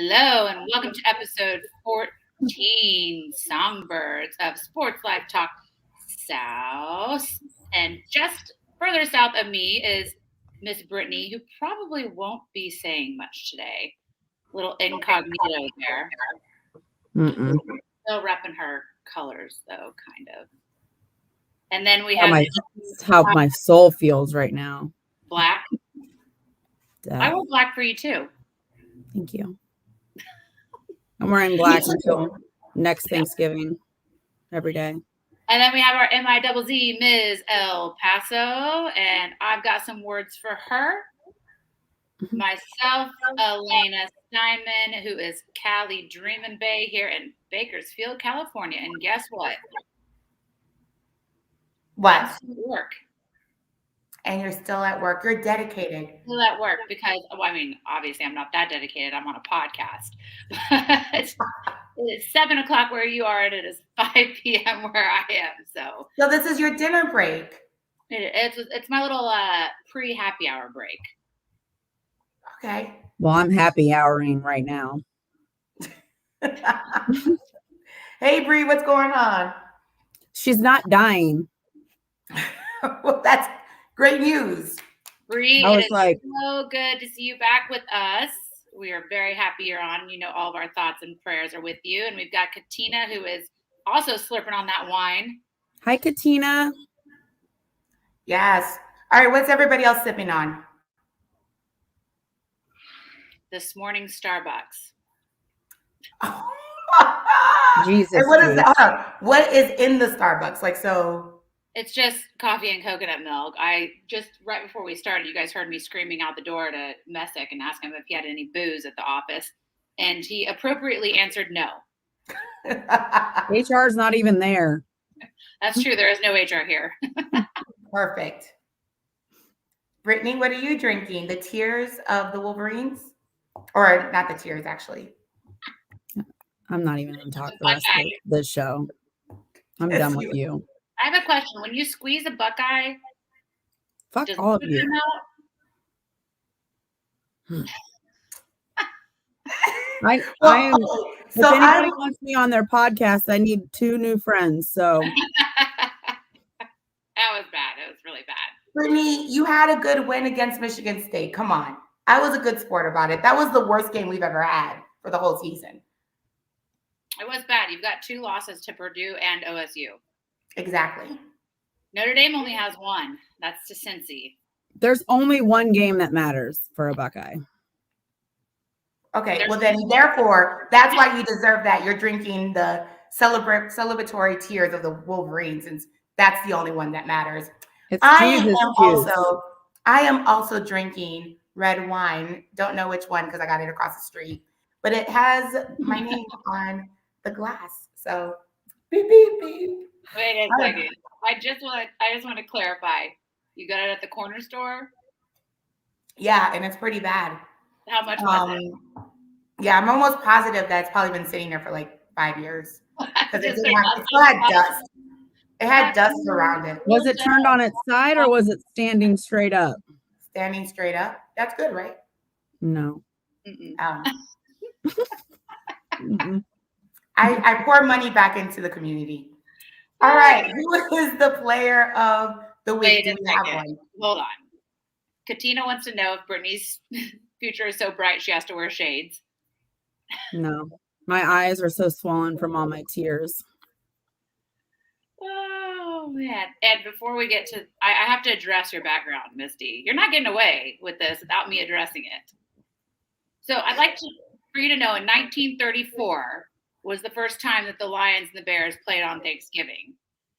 Hello and welcome to episode 14, Songbirds of Sports Live Talk South. And just further south of me is Miss Britney, who probably won't be saying much today. Little incognito there. Still repping her colors, though, kind of. And then we have how my soul feels right now. Black. I wore black for you too. Thank you. I'm wearing black until next Thanksgiving every day. And then we have our MIZZ, Ms. El Paso, and I've got some words for her. Myself, Elena Steinman, who is Cali Dreamin' Bay here in Bakersfield, California. And guess what? What? Work. And you're still at work. You're dedicated. Still at work because, obviously I'm not that dedicated. I'm on a podcast. It's 7 o'clock where you are, and it is 5 p.m. where I am. So this is your dinner break. It's my little pre-happy hour break. Okay. Well, I'm happy houring right now. Hey, Bree, what's going on? She's not dying. Well, that's great news. Bree, it is so good to see you back with us. We are very happy you're on. You know, all of our thoughts and prayers are with you. And we've got Katina, who is also slurping on that wine. Hi, Katina. Yes. All right, what's everybody else sipping on? This morning, Starbucks. Jesus. And what is that? What is in the Starbucks? It's just coffee and coconut milk. Right before we started, you guys heard me screaming out the door to Messick and ask him if he had any booze at the office. And he appropriately answered no. HR is not even there. That's true. There is no HR here. Perfect. Brittany, what are you drinking? The Tears of the Wolverines? Or not the Tears, actually. I'm not even going to talk the rest of this show. I'm done with you. I have a question. When you squeeze a Buckeye, fuck all of you. I am. If anybody wants me on their podcast, I need 2 new friends. So that was bad. It was really bad. Brittany, you had a good win against Michigan State. Come on. I was a good sport about it. That was the worst game we've ever had for the whole season. It was bad. You've got 2 losses to Purdue and OSU. Exactly. Notre Dame only has 1. That's to Cincy. There's only 1 game that matters for a Buckeye. Okay, well then, therefore, that's why you deserve that. You're drinking the celebratory Tears of the Wolverines, since that's the only one that matters. I am also drinking red wine. Don't know which one because I got it across the street, but it has my name on the glass. So beep beep beep. Wait a second. I just want to clarify. You got it at the corner store? Yeah, and it's pretty bad. How much was it? Yeah, I'm almost positive that it's probably been sitting there for like 5 years. Because it still had dust. It had dust around it. Was it turned on its side or was it standing straight up? Standing straight up. That's good, right? No. I pour money back into the community. All right. Who is the player of the week? Wait a second. Hold on. Katina wants to know if Brittany's future is so bright she has to wear shades. No. My eyes are so swollen from all my tears. Oh, man. And before we get to, I have to address your background, Misty. You're not getting away with this without me addressing it. So I'd like for you to know in 1934 was the first time that the Lions and the Bears played on Thanksgiving.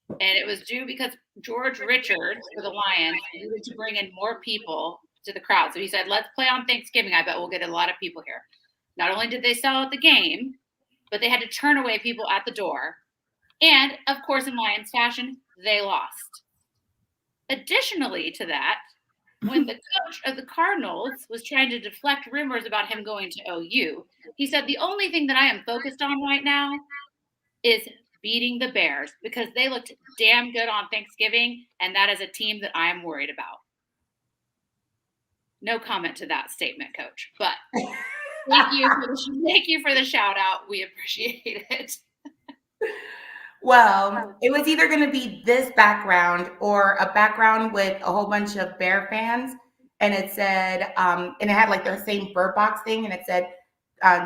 And it was due because George Richards for the Lions needed to bring in more people to the crowd. So he said, let's play on Thanksgiving. I bet we'll get a lot of people here. Not only did they sell out the game, but they had to turn away people at the door. And, of course, in Lions fashion, they lost. Additionally to that, when the coach of the Cardinals was trying to deflect rumors about him going to OU, he said, the only thing that I am focused on right now is beating the Bears because they looked damn good on Thanksgiving, and that is a team that I am worried about. No comment to that statement, Coach. But Thank you for the shout out. We appreciate it. Well, it was either going to be this background or a background with a whole bunch of Bear fans. And it said, and it had like the same bird box thing. And it said,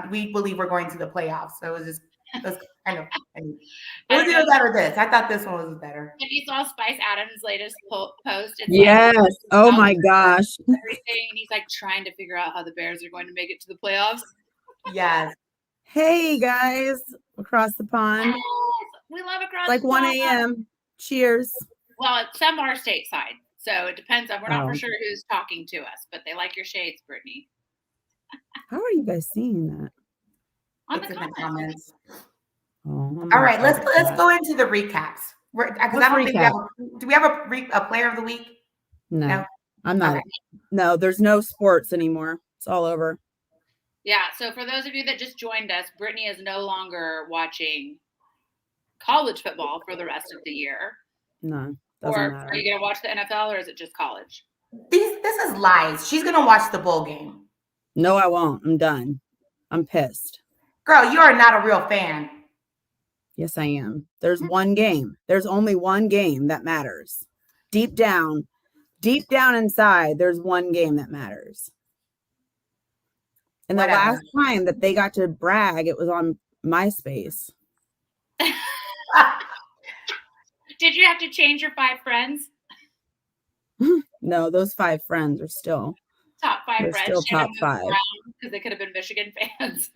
we believe we're going to the playoffs. So it was kind of, it was either that or this. I thought this one was better. If you saw Spice Adams' latest post, it's yes. Like, oh my gosh. Everything. And he's like trying to figure out how the Bears are going to make it to the playoffs. Yes. Hey guys, across the pond. Yes, we love across like the 1 pond. a.m. Cheers. Well, some are stateside, so it depends on. We're not for sure who's talking to us, but they like your shades, Brittany. How are you guys seeing that? On the comments. Oh, all right, let's go into the recaps. Because I don't think do we have a player of the week? No. I'm not. Okay. No, there's no sports anymore. It's all over. Yeah. So for those of you that just joined us, Brittany is no longer watching college football for the rest of the year. No. Or matter. Are you going to watch the NFL or is it just college? This is lies. She's going to watch the bowl game. No, I won't. I'm done. I'm pissed. Girl, you are not a real fan. Yes, I am. There's one game. There's only one game that matters. Deep down inside, there's one game that matters. And the last time that they got to brag, it was on MySpace. Did you have to change your 5 friends? No, those 5 friends are still top 5 friends. Still top 5 because they could have been Michigan fans.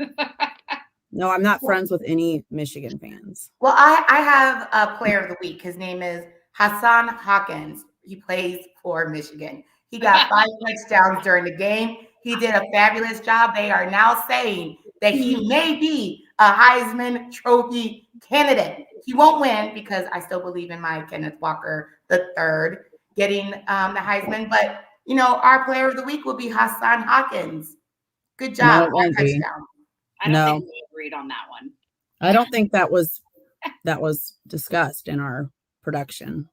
No, I'm not friends with any Michigan fans. Well, I have a player of the week. His name is Hassan Hawkins. He plays for Michigan. He got 5 touchdowns during the game. He did a fabulous job. They are now saying that he may be a Heisman Trophy candidate. He won't win because I still believe in my Kenneth Walker III getting the Heisman. But, you know, our player of the week will be Hassan Hawkins. Good job. No, touchdown. I don't think we agreed on that one. I don't think that was discussed in our production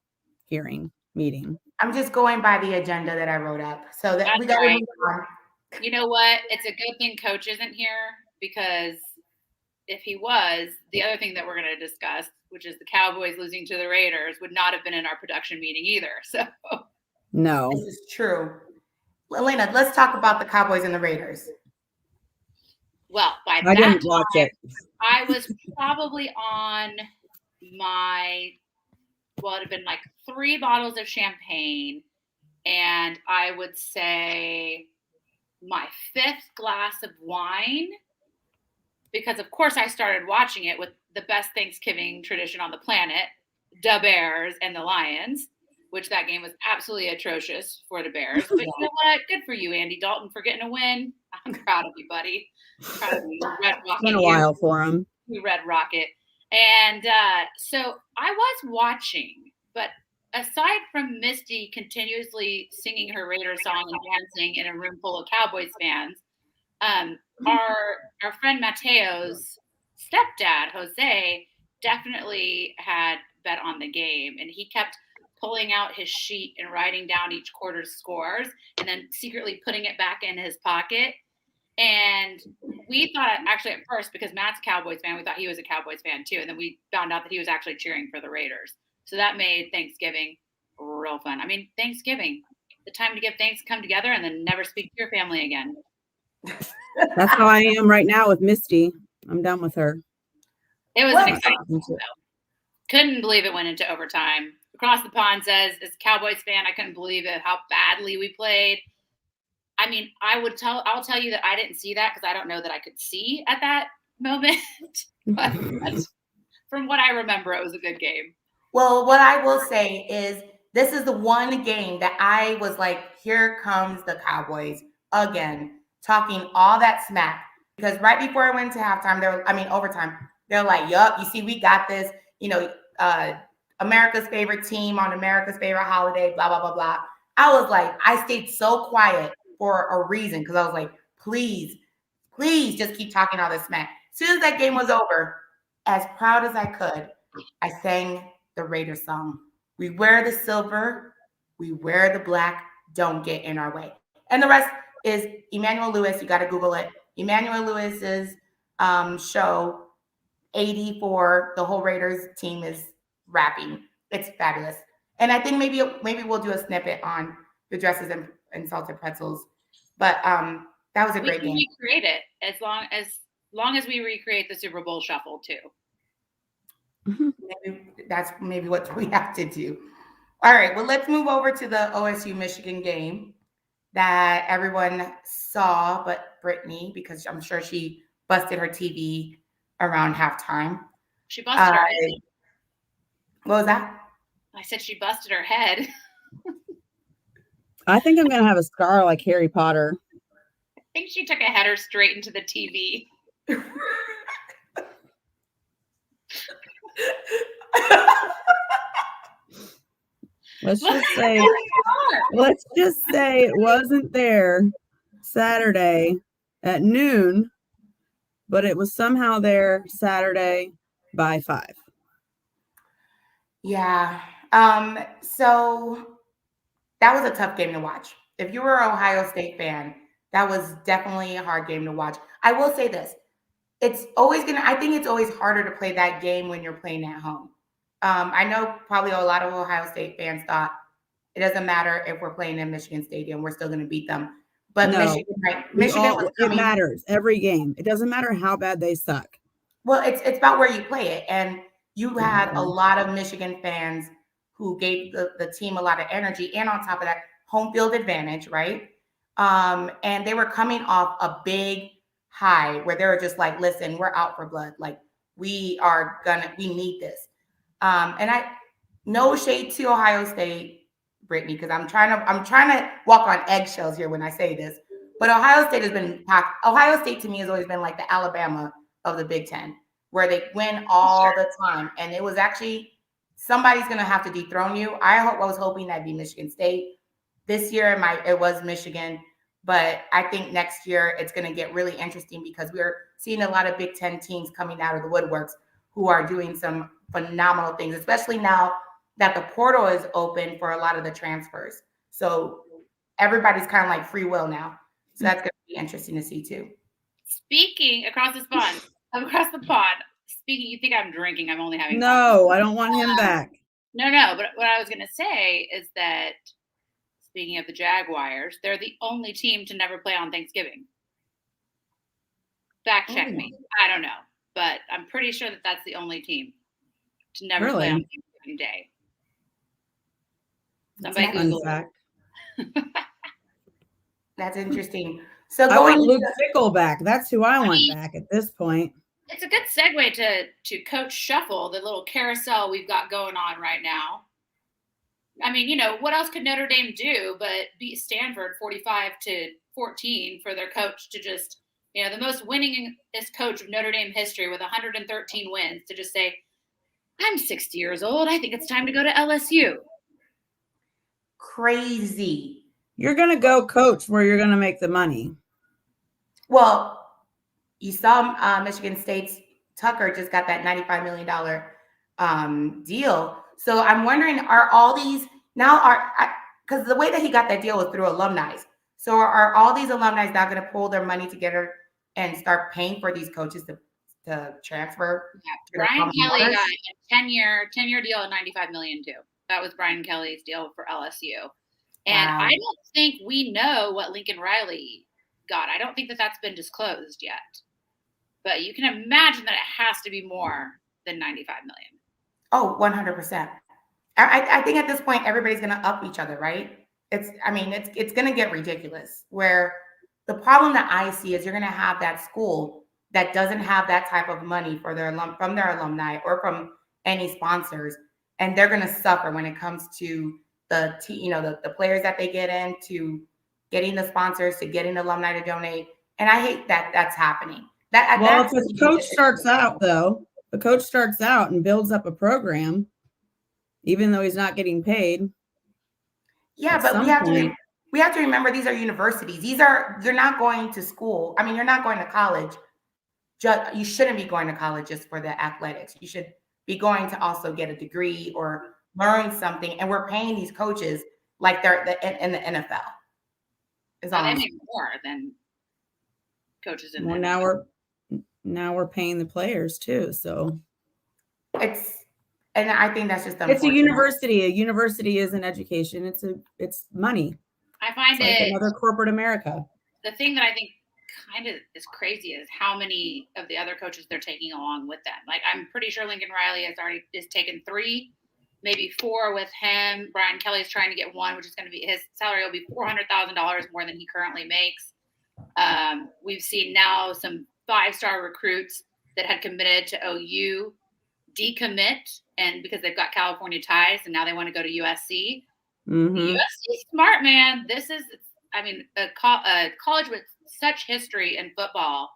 meeting. I'm just going by the agenda that I wrote up. So that we got to move on. You know what? It's a good thing Coach isn't here because if he was, the other thing that we're going to discuss, which is the Cowboys losing to the Raiders, would not have been in our production meeting either. So no, this is true. Elena, let's talk about the Cowboys and the Raiders. Well, by I didn't watch it. I was probably on my, well, it had been like 3 bottles of champagne, and I would say my 5th glass of wine, because of course I started watching it with the best Thanksgiving tradition on the planet, the Bears and the Lions, which that game was absolutely atrocious for the Bears. But you know what? Good for you, Andy Dalton, for getting a win. I'm proud of you, buddy. Proud of you. Red Rocket. It's been a while for him. You Red Rocket. And so I was watching, but aside from Misty continuously singing her Raiders song and dancing in a room full of Cowboys fans, our friend Mateo's stepdad, Jose, definitely had bet on the game. And he kept pulling out his sheet and writing down each quarter's scores and then secretly putting it back in his pocket. And we thought, actually at first, because Matt's a Cowboys fan, we thought he was a Cowboys fan too. And then we found out that he was actually cheering for the Raiders. So that made Thanksgiving real fun. I mean, Thanksgiving, the time to give thanks, come together, and then never speak to your family again. That's how I am right now with Misty. I'm done with her. It was an exciting game, though. Couldn't believe it went into overtime. Across the Pond says, as a Cowboys fan, I couldn't believe it, how badly we played. I mean, I'll tell you that I didn't see that because I don't know that I could see at that moment. But from what I remember, it was a good game. Well, what I will say is this is the one game that I was like, here comes the Cowboys again, talking all that smack. Because right before I went to halftime, overtime, they're like, yup, you see, we got this, you know, America's favorite team on America's favorite holiday, blah, blah, blah, blah. I was like, I stayed so quiet for a reason because I was like, please just keep talking all this smack. As soon as that game was over, as proud as I could, I sang the Raiders song. We wear the silver, we wear the black, don't get in our way. And the rest is Emmanuel Lewis. You got to Google it. Emmanuel Lewis's show, 80 for the whole Raiders team is rapping. It's fabulous. And I think maybe we'll do a snippet on the dresses and salted pretzels. But that was a great game. We can recreate it as long as we recreate the Super Bowl shuffle too. Maybe that's what we have to do. All right, well, let's move over to the OSU Michigan game that everyone saw, but Britney, because I'm sure she busted her TV around halftime. She busted her head. What was that? I said she busted her head. I think I'm going to have a scar like Harry Potter. I think she took a header straight into the TV. Let's just say it wasn't there Saturday at noon, but it was somehow there Saturday by 5. Yeah. So that was a tough game to watch. If you were an Ohio State fan, that was definitely a hard game to watch. I will say this. I think it's always harder to play that game when you're playing at home. I know probably a lot of Ohio State fans thought it doesn't matter if we're playing in Michigan Stadium, we're still going to beat them. But no, Michigan it matters every game. It doesn't matter how bad they suck. Well, it's about where you play it. And you had a lot of Michigan fans who gave the team a lot of energy. And on top of that, home field advantage, right? And they were coming off a big high where they were just like, listen, we're out for blood. Like, we need this. And no shade to Ohio State, Brittany, because I'm trying to walk on eggshells here when I say this. But Ohio State to me has always been like the Alabama of the Big Ten, where they win all the time. And it was actually somebody's going to have to dethrone you. I was hoping that'd be Michigan State. This year it was Michigan, but I think next year it's going to get really interesting because we're seeing a lot of Big Ten teams coming out of the woodworks who are doing some phenomenal things, especially now that the portal is open for a lot of the transfers. So everybody's kind of like free will now. So that's going to be interesting to see too. Speaking across the pond, you think I'm drinking? I'm only having No, I don't want him back. No. But what I was going to say is that speaking of the Jaguars, they're the only team to never play on Thanksgiving. Fact check me. I don't know, but I'm pretty sure that that's the only team to never play on Thanksgiving Day. Somebody Google it. That's interesting. So I want Luke Fickell back. That's who I want back at this point. It's a good segue to Coach Shuffle, the little carousel we've got going on right now. I mean, what else could Notre Dame do but beat Stanford 45-14 for their coach to just, the most winningest coach of Notre Dame history with 113 wins to just say, I'm 60 years old. I think it's time to go to LSU. Crazy. You're going to go coach where you're going to make the money. Well, you saw Michigan State's Tucker just got that $95 million deal. So I'm wondering, are all these because the way that he got that deal was through alumni. So are all these alumni now going to pull their money together and start paying for these coaches to transfer? Yeah, Brian Kelly got a 10-year deal at $95 million too. That was Brian Kelly's deal for LSU. And I don't think we know what Lincoln Riley got. I don't think that that's been disclosed yet. But you can imagine that it has to be more than $95 million. Oh, 100%. I think at this point, everybody's going to up each other, right? It's going to get ridiculous. Where the problem that I see is you're going to have that school that doesn't have that type of money from their alumni or from any sponsors, and they're going to suffer when it comes to the players that they get in, to getting the sponsors, to getting the alumni to donate. And I hate that that's happening. If the coach starts out, though, the coach starts out and builds up a program, even though he's not getting paid. Yeah, but we have to remember these are universities. They're not going to school. I mean, you're not going to college. You shouldn't be going to college just for the athletics. You should be going to also get a degree or learn something. And we're paying these coaches like they're in the NFL. They make more than coaches in Well, now we're paying the players too. So and I think that's just it's a unfortunate. university. A university is an education. It's money. I find it's like another corporate America. The thing that I think kind of is crazy is how many of the other coaches they're taking along with them. Like, I'm pretty sure Lincoln Riley is taken 3, maybe 4 with him. Brian Kelly's trying to get 1, which is going to be, his salary will be $400,000 more than he currently makes. We've seen now some 5-star recruits that had committed to OU decommit, and because they've got California ties, and now they want to go to USC. Mm-hmm. USC smart, man. This is, I mean, a college with such history in football.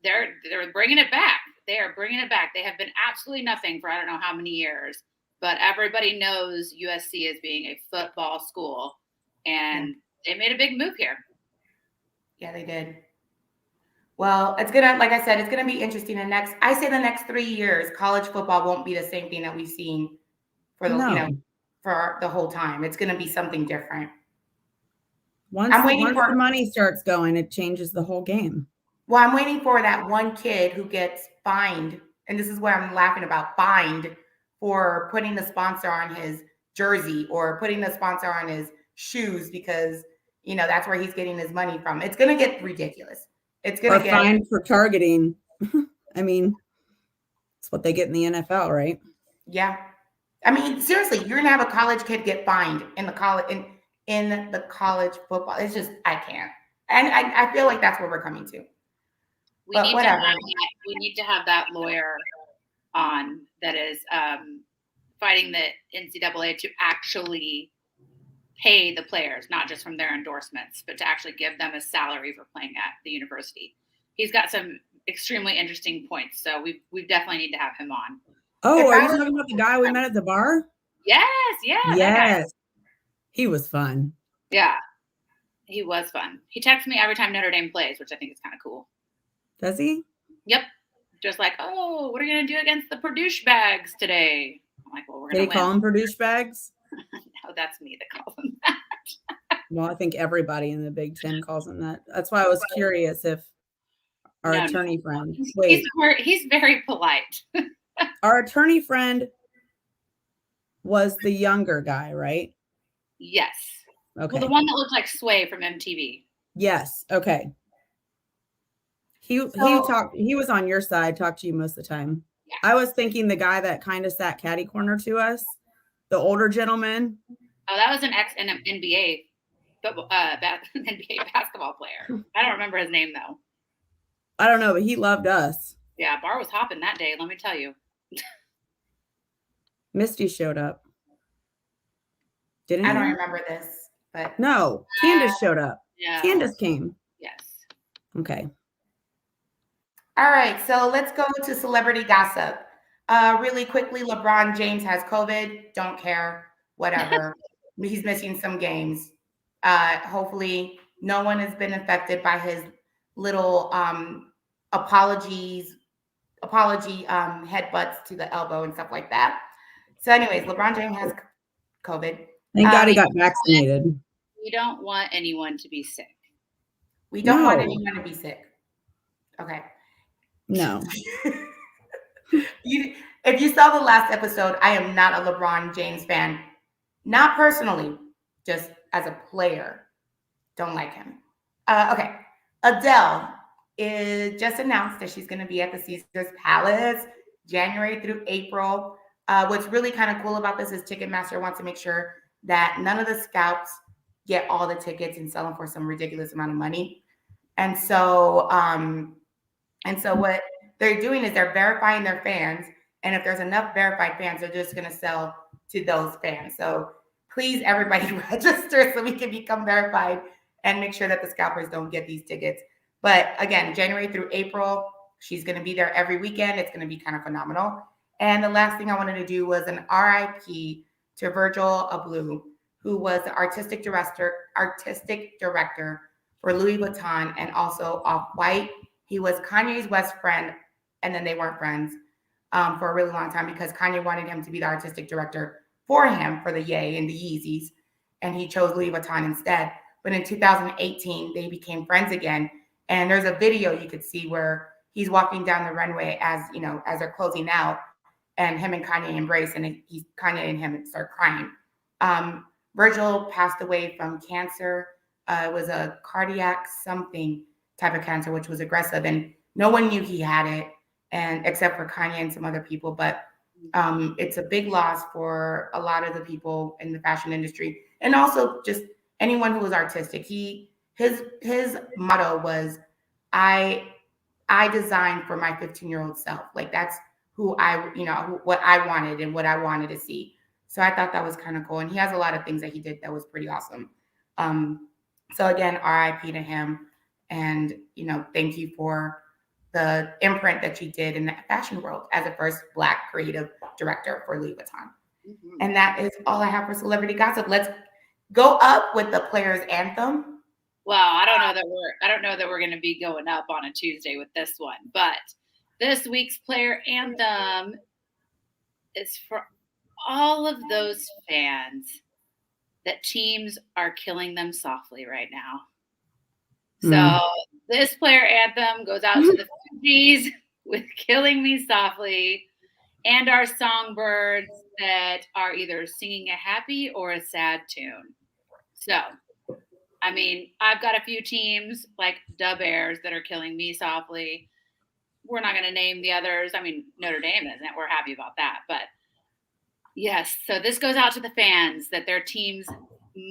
They're bringing it back. They are bringing it back. They have been absolutely nothing for I don't know how many years, but everybody knows USC as being a football school, and they made a big move here. Yeah, they did. Well, it's gonna, like I said, it's gonna be interesting. The next 3 years, college football won't be the same thing that we've seen for for the whole time. It's gonna be something different. Once the money starts going, it changes the whole game. Well, I'm waiting for that one kid who gets fined, and this is what I'm laughing about, fined for putting the sponsor on his jersey or putting the sponsor on his shoes because, that's where he's getting his money from. It's going to get ridiculous. It's going to get fined for targeting. I mean, it's what they get in the NFL, right? Yeah. I mean, seriously, you're going to have a college kid get fined in the college football. It's just, I can't. And I feel like that's where we're coming to. We need to have that lawyer on that is fighting the NCAA to actually pay the players, not just from their endorsements, but to actually give them a salary for playing at the university. He's got some extremely interesting points, so we definitely need to have him on. Oh, are you talking about the guy we met at the bar? Yes, yes. He was fun. Yeah, he was fun. He texts me every time Notre Dame plays, which I think is kind of cool. Does he? Yep. Just like, oh, what are you going to do against the Purdue bags today? I'm like, well, we're going to win. Did he call them Purdue bags? No, that's me that calls them that. Well, I think everybody in the Big Ten calls them that. That's why I was curious if our attorney friend. Wait. He's very polite. Our attorney friend was the younger guy, right? Yes. Okay. Well, the one that looked like Sway from MTV. Yes. Okay. He was on your side, talked to you most of the time. Yeah. I was thinking the guy that kind of sat catty corner to us, the older gentleman. Oh, that was an NBA NBA basketball player. I don't remember his name though. I don't know, but he loved us. Yeah, bar was hopping that day, let me tell you. Misty showed up. Didn't I don't remember this, but no, Candace showed up. Yeah. Candace came. Yes. Okay. All right, so let's go to celebrity gossip. Really quickly, LeBron James has COVID. Don't care. Whatever. He's missing some games. Hopefully, no one has been infected by his little apology headbutts to the elbow and stuff like that. So anyways, LeBron James has COVID. Thank God he got vaccinated. We don't want anyone to be sick. We don't want anyone to be sick. Okay. No. If you saw the last episode, I am not a LeBron James fan. Not personally, just as a player. Don't like him. Okay. Adele is just announced that she's going to be at the Caesars Palace January through April. What's really kind of cool about this is Ticketmaster wants to make sure that none of the scouts get all the tickets and sell them for some ridiculous amount of money. And so what they're doing is they're verifying their fans. And if there's enough verified fans, they're just going to sell to those fans. So please, everybody register so we can become verified and make sure that the scalpers don't get these tickets. But again, January through April, she's going to be there every weekend. It's going to be kind of phenomenal. And the last thing I wanted to do was an RIP to Virgil Abloh, who was the artistic director for Louis Vuitton and also Off-White. He was Kanye's best friend, and then they weren't friends for a really long time because Kanye wanted him to be the artistic director for him for the Ye and the Yeezys, and he chose Louis Vuitton instead. But in 2018, they became friends again, And there's a video you could see where he's walking down the runway as they're closing out, and him and Kanye embrace, and Kanye and him start crying. Virgil passed away from cancer. It was a cardiac something type of cancer, which was aggressive, and no one knew he had it, and except for Kanye and some other people. But it's a big loss for a lot of the people in the fashion industry, and also just anyone who was artistic. His motto was, I designed for my 15-year-old self. Like, that's who what I wanted and what I wanted to see. So I thought that was kind of cool. And he has a lot of things that he did that was pretty awesome. So again, RIP to him. And, thank you for the imprint that you did in the fashion world as a first Black creative director for Louis Vuitton. Mm-hmm. And that is all I have for celebrity gossip. Let's go up with the players' anthem. Well, I don't know that we're going to be going up on a Tuesday with this one, but this week's player anthem is for all of those fans that teams are killing them softly right now. So this player anthem goes out to the Fugees with Killing Me Softly, and our songbirds that are either singing a happy or a sad tune. So, I mean, I've got a few teams like Dub Airs that are killing me softly. We're not going to name the others. I mean, Notre Dame isn't. We're happy about that. But yes, so this goes out to the fans that their teams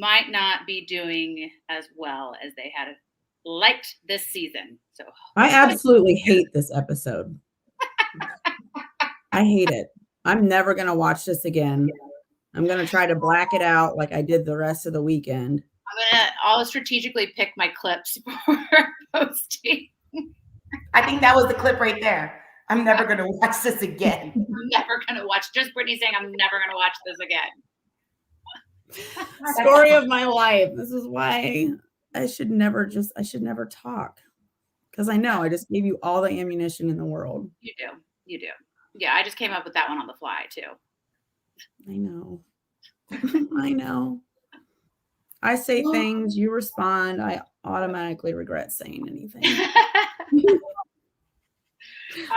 might not be doing as well as they had liked this season. So I absolutely hate this episode. I hate it. I'm never going to watch this again. I'm going to try to black it out like I did the rest of the weekend. I'll strategically pick my clips for posting. I think that was the clip right there. I'm never going to watch this again. I'm never going to watch. Just Britney saying, I'm never going to watch this again. Story of my life. This is why I should never talk. Because I know I just gave you all the ammunition in the world. You do. Yeah, I just came up with that one on the fly too. I know. I know. I say things, you respond. I automatically regret saying anything.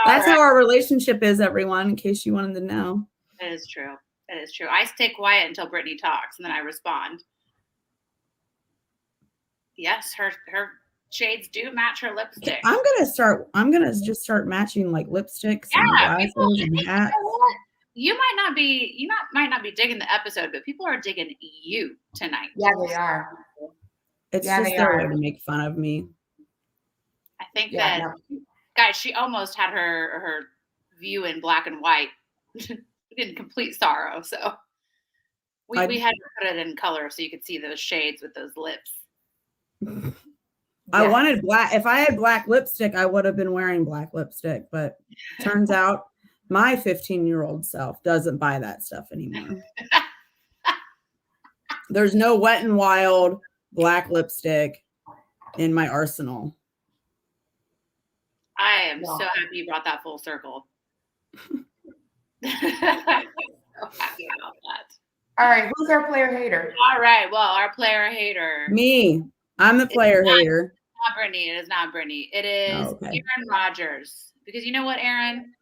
That's how our relationship is, everyone, in case you wanted to know. It is true. I stay quiet until Britney talks, and then I respond. Yes, her shades do match her lipstick. I'm gonna just start matching like lipsticks and glasses and hats. You might not be digging the episode, but people are digging you tonight. Yeah, they are. It's just their way to make fun of me. I think guys, she almost had her view in black and white in complete sorrow. So we had to put it in color so you could see those shades with those lips. I wanted black. If I had black lipstick, I would have been wearing black lipstick. But turns out my 15-year-old self doesn't buy that stuff anymore. There's no Wet n Wild black lipstick in my arsenal. I am so happy you brought that full circle. So happy about that. All right, who's our player hater? All right, well, our player hater. Me. I'm the player hater. Not Britney. It is not Britney. It is Aaron Rodgers. Because you know what, Aaron?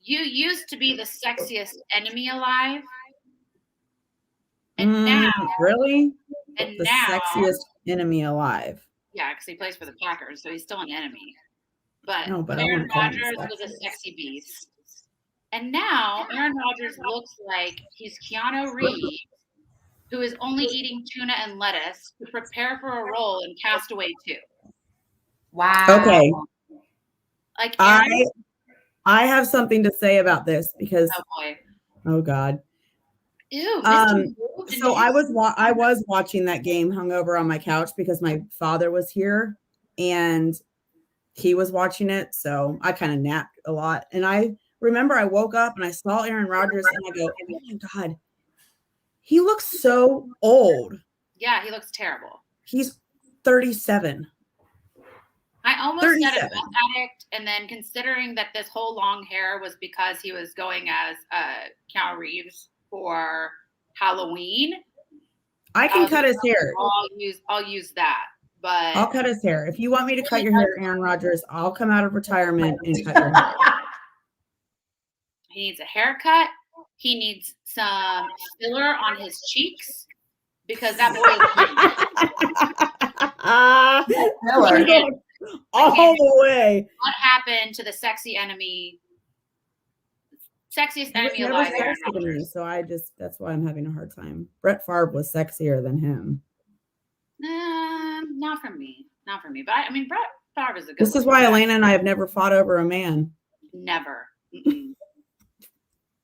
You used to be the sexiest enemy alive. And now. Really? And the now, sexiest enemy alive. Yeah, because he plays for the Packers, so he's still an enemy. But I Aaron Rodgers was a sexy beast. And now Aaron Rodgers looks like he's Keanu Reeves, who is only eating tuna and lettuce to prepare for a role in Castaway 2. Wow. Okay. Like I have something to say about this because oh God. Ew, so I was watching that game hungover on my couch because my father was here and he was watching it, so I kind of napped a lot. And I remember I woke up and I saw Aaron Rodgers and I go, oh my God, he looks so old. Yeah, he looks terrible. He's 37. I almost said a meth addict, and then considering that this whole long hair was because he was going as Keanu Reeves for Halloween. I can cut his hair. I'll use that. but I'll cut his hair. If you want me to cut your hair, Aaron Rodgers, I'll come out of retirement and cut your hair. He needs a haircut. He needs some filler on his cheeks because that boy is all the way. What happened to the sexy enemy? Sexiest enemy alive. So that's why I'm having a hard time. Brett Favre was sexier than him. Not for me. Not for me. But I mean, Brett Favre is a good. This is why Elena and I have never fought over a man. Never.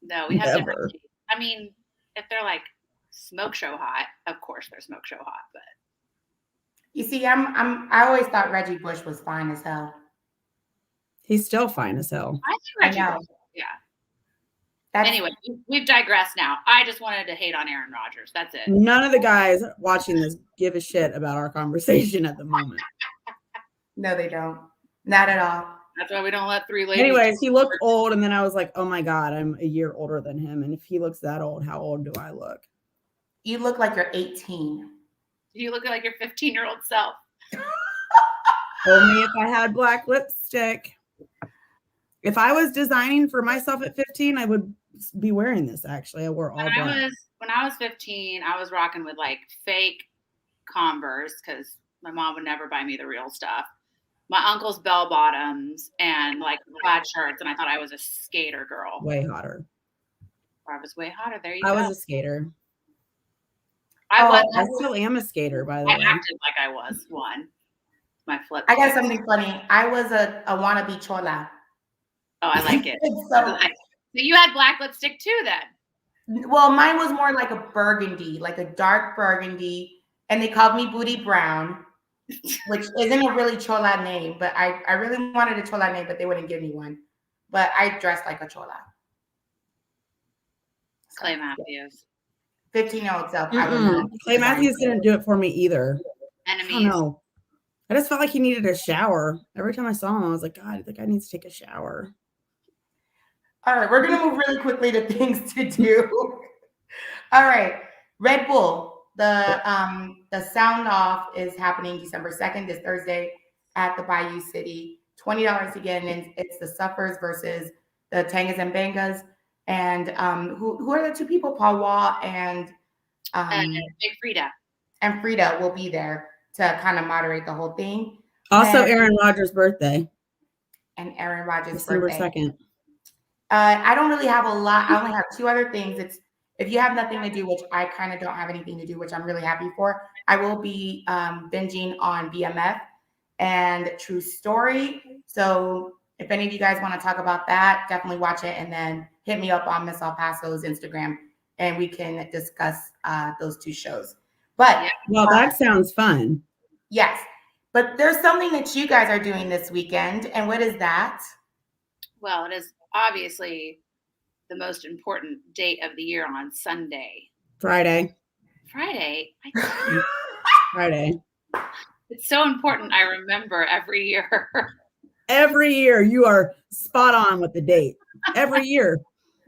No, we have different. I mean, if they're like smoke show hot, of course they're smoke show hot. But you see, I always thought Reggie Bush was fine as hell. He's still fine as hell. I think Reggie Bush, yeah. Anyway, we've digressed now. I just wanted to hate on Aaron Rodgers. That's it. None of the guys watching this give a shit about our conversation at the moment. No, they don't. Not at all. That's why we don't let three ladies. Anyways, he looked old, and then I was like, oh my God, I'm a year older than him. And if he looks that old, how old do I look? You look like you're 18. You look like your 15-year-old self. Only if I had black lipstick. If I was designing for myself at 15, I would be wearing this. Actually, I wore all black. When I was 15, I was rocking with like fake Converse because my mom would never buy me the real stuff. My uncle's bell bottoms and like plaid shirts, and I thought I was a skater girl. Way hotter. I was way hotter. There you go. I was a skater. I still am a skater, by the way. I acted like I was one. My flip. I got something funny. I was a wannabe chola. Oh, I like it. So you had black lipstick too, then? Well, mine was more like a burgundy, like a dark burgundy, and they called me Booty Brown, which isn't a really chola name, but I really wanted a chola name, but they wouldn't give me one. But I dressed like a chola. Clay Matthews. 15-year-old self. Clay Matthews didn't do it for me either. Enemies. I don't know. I just felt like he needed a shower. Every time I saw him, I was like, God, the guy needs to take a shower. All right, we're going to move really quickly to things to do. All right, Red Bull. The sound off is happening December 2nd, this Thursday at the Bayou City. $20 again, and it's the Suffers versus the Tangas and Bangas. And who are the two people? Paul Wall and Big Frida. And Frida will be there to kind of moderate the whole thing. Also, Aaron Rodgers' birthday. And Aaron Rodgers' December birthday. 2nd. I don't really have a lot. I only have two other things. It's if you have nothing to do, which I kind of don't have anything to do, which I'm really happy for. I will be binging on BMF and True Story. So if any of you guys want to talk about that, definitely watch it and then hit me up on Miss El Paso's Instagram and we can discuss those two shows. But well, that sounds fun. Yes. But there's something that you guys are doing this weekend. And what is that? Well, it is obviously the most important date of the year on Sunday. Friday. Friday. It's so important. I remember every year. Every year you are spot on with the date. Every year.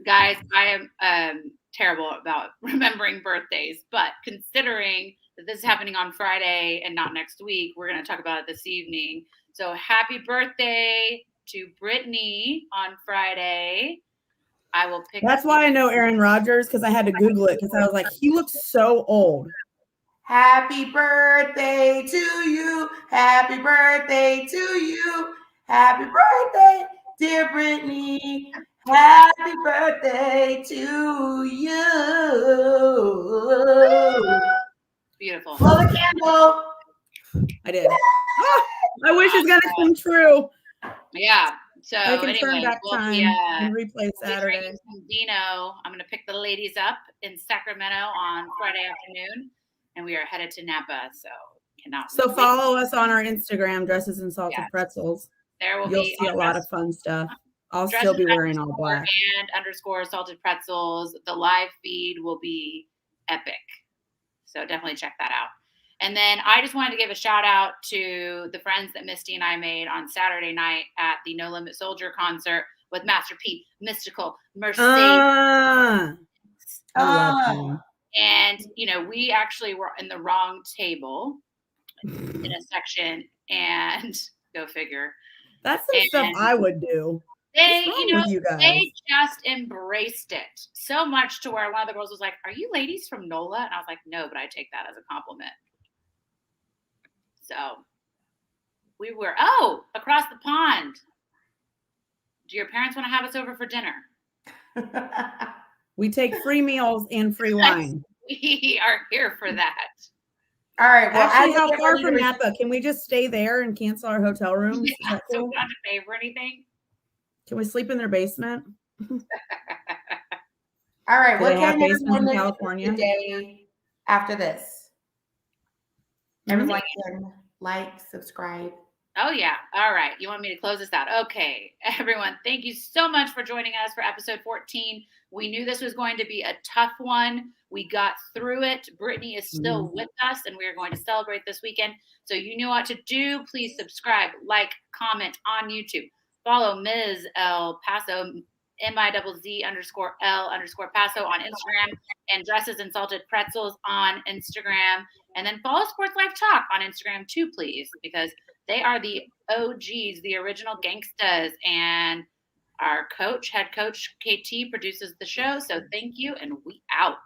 Guys, I am terrible about remembering birthdays, but considering that this is happening on Friday and not next week, we're going to talk about it this evening. So happy birthday to Britney on Friday. I will pick. That's why I know Aaron Rodgers, because I had to Google it because I was like, he looks so old. Happy birthday to you. Happy birthday to you. Happy birthday, dear Britney. Happy birthday to you. Beautiful. Blow the candle. I did. My wish is going to come true. Yeah. So I can turn back time and replay Saturday. Dino, I'm going to pick the ladies up in Sacramento on Friday afternoon, and we are headed to Napa. So cannot. So follow us on our Instagram, Dresses and Salted Pretzels. There will You'll see a lot of fun stuff. I'll still be wearing all black. And _ salted pretzels. The live feed will be epic. So definitely check that out. And then I just wanted to give a shout out to the friends that Misty and I made on Saturday night at the No Limit Soldier concert with Master P, Mystical, Mercedes. And, you know, we actually were in the wrong table. in a section, and go figure. That's the stuff I would do. They, What's wrong with you guys? They just embraced it so much to where one of the girls was like, "Are you ladies from NOLA?" And I was like, "No, but I take that as a compliment." So we were across the pond. Do your parents want to have us over for dinner? We take free meals and free wine. We are here for that. All right. Well, actually, how far from Napa? Can we just stay there and cancel our hotel rooms? Yeah, so we don't have to pay for anything. Can we sleep in their basement? All right. What can everyone in California today after this? Everyone can like, subscribe. Oh, yeah. All right. You want me to close this out? Okay. Everyone, thank you so much for joining us for episode 14. We knew this was going to be a tough one. We got through it. Britney is still with us, and we are going to celebrate this weekend. So you know what to do. Please subscribe, like, comment on YouTube. Follow Ms. El Paso, MIZZ_L_Paso on Instagram, and Dresses and Salted Pretzels on Instagram. And then follow Sports Life Talk on Instagram too, please, because they are the OGs, the original gangstas. And our head coach, KT, produces the show. So thank you, and we out.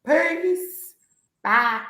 Peace. Bye.